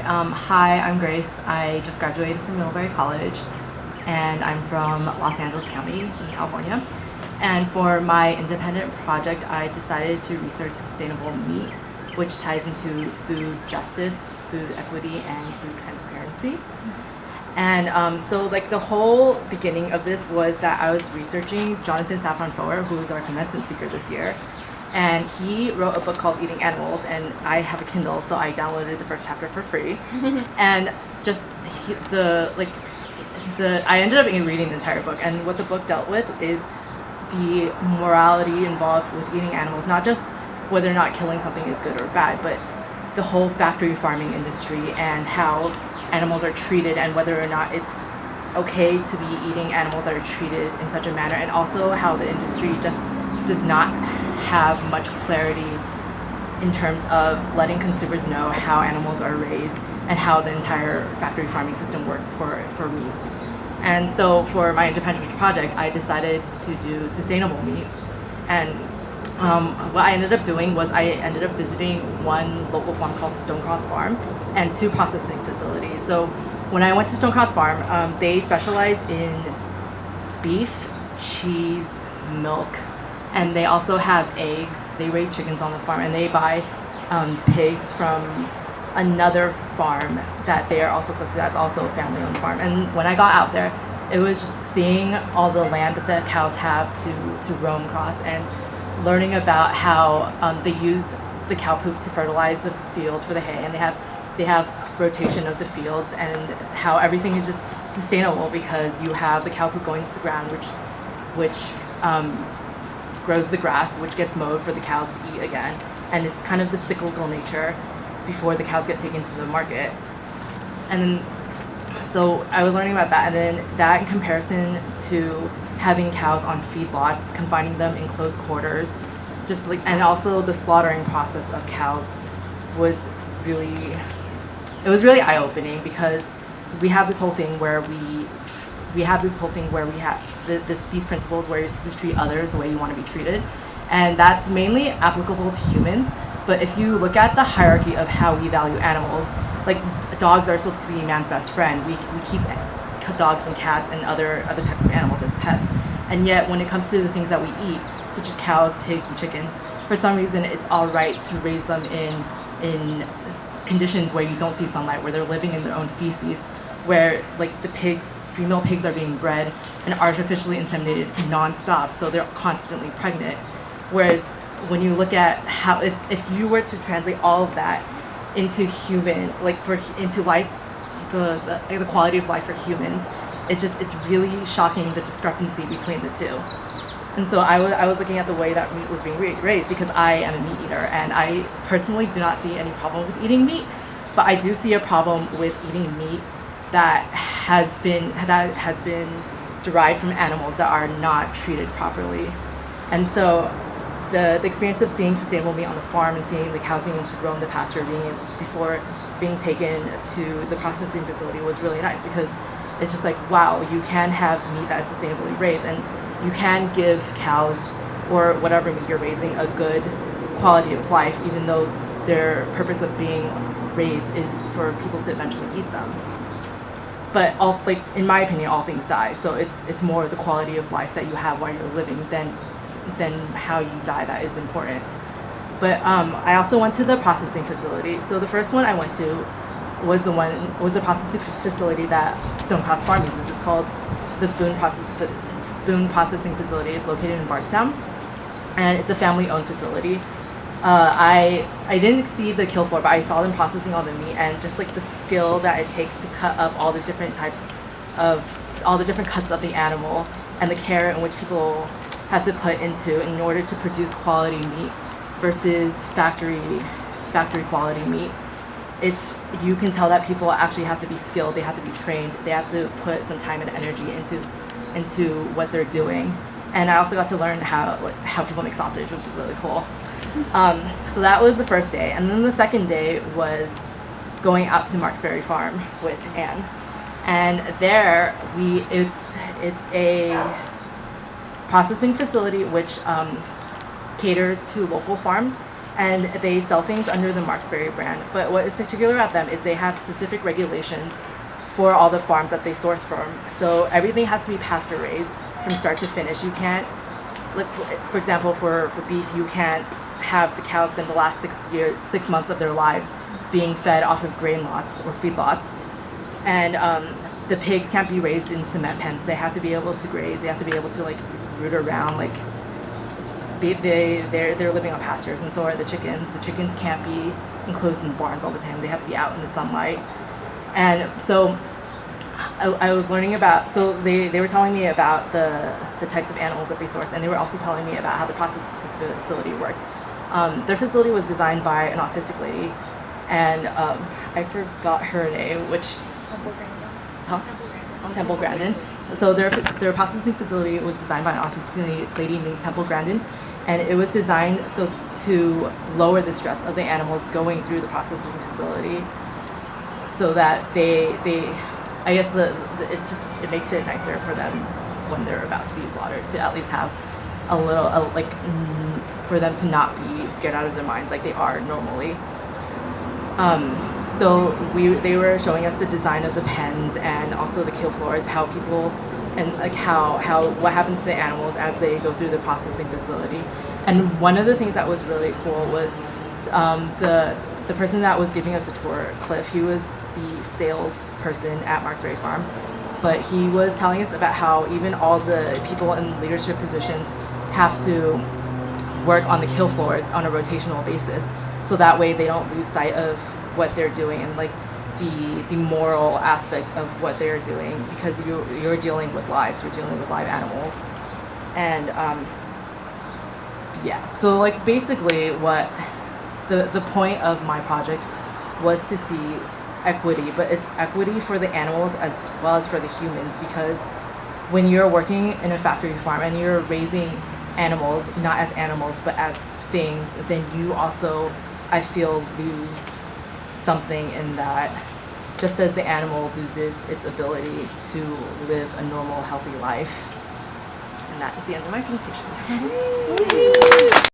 Hi, I'm Grace. I just graduated from Middlebury College, and I'm from Los Angeles County in California. And for my independent project, I decided to research sustainable meat, which ties into food justice, food equity, and food transparency. And so, like, the whole beginning of this was that I was researching Jonathan Safran Foer, who was our commencement speaker this year. And he wrote a book called Eating Animals, and I have a Kindle, so I downloaded the first chapter for free. And just I ended up reading the entire book, and what the book dealt with is the morality involved with eating animals, not just whether or not killing something is good or bad, but the whole factory farming industry and how animals are treated and whether or not it's okay to be eating animals that are treated in such a manner, and also how the industry just does not have much clarity in terms of letting consumers know how animals are raised and how the entire factory farming system works for meat. And so for my independent project, I decided to do sustainable meat. And what I ended up doing was I ended up visiting one local farm called Stonecross Farm and two processing facilities. So when I went to Stonecross Farm, they specialize in beef, cheese, milk, and they also have eggs. They raise chickens on the farm, and they buy pigs from another farm that they are also close to. That's also a family-owned farm. And when I got out there, it was just seeing all the land that the cows have to roam across, and learning about how they use the cow poop to fertilize the fields for the hay, and they have rotation of the fields, and how everything is just sustainable because you have the cow poop going to the ground, which grows the grass, which gets mowed for the cows to eat again. And it's kind of the cyclical nature before the cows get taken to the market. And then, so I was learning about that, and then that in comparison to having cows on feedlots, confining them in close quarters, and also the slaughtering process of cows was really, it was really eye-opening, because we have this whole thing where we have these principles where you're supposed to treat others the way you want to be treated, and that's mainly applicable to humans. But if you look at the hierarchy of how we value animals, like dogs are supposed to be man's best friend. We keep dogs and cats and other types of animals as pets, and yet when it comes to the things that we eat, such as cows, pigs, and chickens, for some reason it's all right to raise them in conditions where you don't see sunlight, where they're living in their own feces, where like female pigs are being bred and artificially inseminated nonstop, so they're constantly pregnant. Whereas when you look at how, if you were to translate all of that into into life, the quality of life for humans, it's really shocking, the discrepancy between the two. And so I was looking at the way that meat was being raised, because I am a meat eater, and I personally do not see any problem with eating meat, but I do see a problem with eating meat that has been derived from animals that are not treated properly. And so the experience of seeing sustainable meat on the farm and seeing the cows being able to roam the pasture before being taken to the processing facility was really nice, because it's just like, wow, you can have meat that is sustainably raised, and you can give cows or whatever meat you're raising a good quality of life, even though their purpose of being raised is for people to eventually eat them. But in my opinion, all things die. So it's more the quality of life that you have while you're living than how you die that is important. But I also went to the processing facility. So the first one I went to was the processing facility that Stonecross Farm uses. It's called the Boone Processing Facility. It's located in Bardstown, and it's a family-owned facility. I didn't see the kill floor, but I saw them processing all the meat, and just like the skill that it takes to cut up all the different cuts of the animal, and the care in which people have to put in order to produce quality meat versus factory quality meat. You can tell that people actually have to be skilled, they have to be trained, they have to put some time and energy into what they're doing. And I also got to learn how people make sausage, which was really cool. So that was the first day, and then the second day was going out to Marksberry Farm with Anne, and there it's a processing facility which caters to local farms and they sell things under the Marksberry brand. But what is particular about them is they have specific regulations for all the farms that they source from. So everything has to be pasture raised from start to finish. You can't, like for example, for beef, you can't have the cows spend the last 6 months of their lives being fed off of grain lots or feed lots. And the pigs can't be raised in cement pens. They have to be able to graze. They have to be able to like root around. Like they're living on pastures, and so are the chickens. The chickens can't be enclosed in barns all the time. They have to be out in the sunlight. And so I was learning about. So they were telling me about the types of animals that they source, and they were also telling me about how the processing facility works. Their facility was designed by an autistic lady, and I forgot her name, which Temple Grandin. So their processing facility was designed by an autistic lady named Temple Grandin, and it was designed so to lower the stress of the animals going through the processing facility, so that they I guess it makes it nicer for them when they're about to be slaughtered to at least have a little for them to not be scared out of their minds like they are normally. So they were showing us the design of the pens and also the kill floors, how people and like how what happens to the animals as they go through the processing facility. And one of the things that was really cool was the person that was giving us a tour, Cliff. He was the salesperson at Marksberry Farm, but he was telling us about how even all the people in leadership positions have to work on the kill floors on a rotational basis, so that way they don't lose sight of what they're doing and like the moral aspect of what they're doing, because you're dealing with lives, you're dealing with live animals. And yeah, so like basically what the point of my project was to see equity, but it's equity for the animals as well as for the humans, because when you're working in a factory farm and you're raising animals not as animals but as things, then you also, I feel, lose something in that, just as the animal loses its ability to live a normal, healthy life. And that is the end of my presentation.